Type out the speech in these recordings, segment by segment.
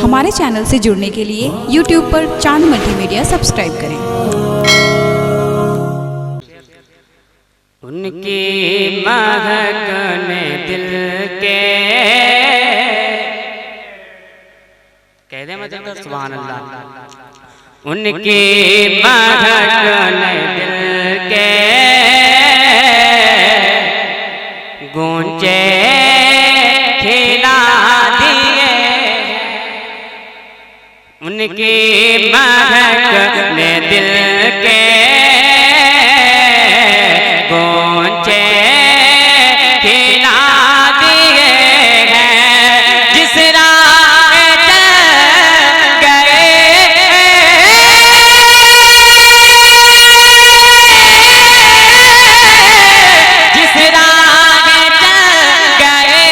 हमारे चैनल से जुड़ने के लिए YouTube पर चांद मल्टीमीडिया सब्सक्राइब करें। उनकी महक ने दिल के कह दे मतलब सुभान अल्लाह। उनकी महक ने दिल के गूंजे खिला दिए। उनकी महक ने दिल के गूंजे खिला दिए हैं। जिस राह चल गए, जिस राह चल गए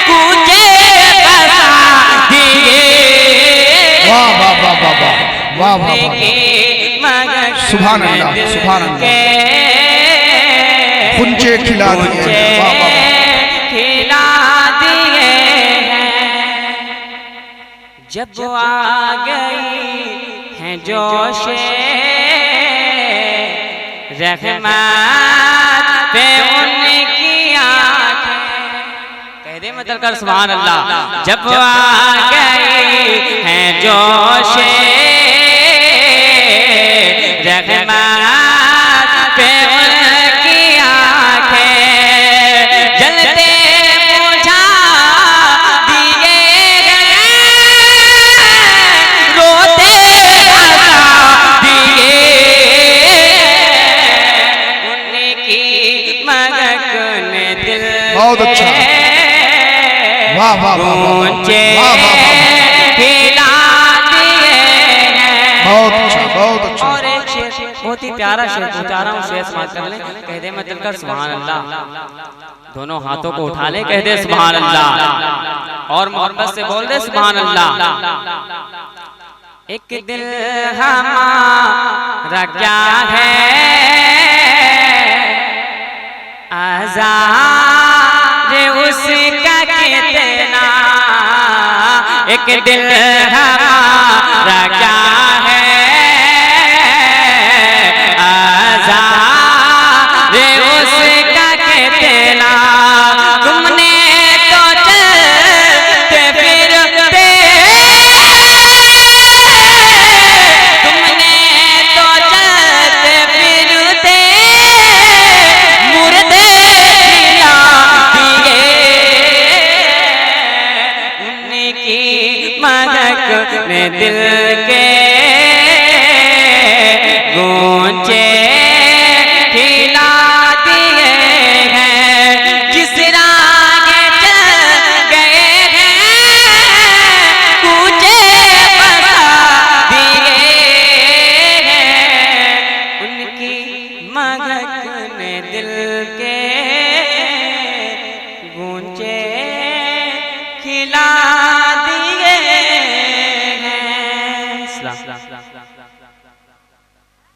कूचे बसा दिए। वाह वाह वाह वाह वाह वाह वाह वाह, सुभान अल्लाह सुभान अल्लाह। कुंचे खिला दिए, वाह वाह खिला दिए हैं। जब आ गई हैं जोशे रहमत पे उनकी आँखें। कह दे मतलब कर सुभान अल्लाह। जब आ गई हैं जोशे रहमत पे उनकी आँखें। जलते बुझा दिए गए, रोते हंसा दिए। उनकी महक ने दिल बहुत अच्छा, वाह वाह वाह गूंजे खिला दिए हैं। बहुत अच्छा बहुत अच्छा। और एक शेर बहुत ही प्यारा शेर बता रहा हूँ, शेर समाप्त कर ले। कह दे मैं दिलकर सुभान अल्लाह। दोनों हाथों को उठा ले, कह दे सुभान अल्लाह और मोहब्बत से बोल दे सुभान अल्लाह। एक दिल हमारा क्या है आज़ाद उसका कितना। एक दिल हमारा क्या है आज़ाद उसका कितना। तुमने तो चलते फिरते, तुमने तो चलते फिरते मुर्दे खिला दिए। उनकी महक ने दिल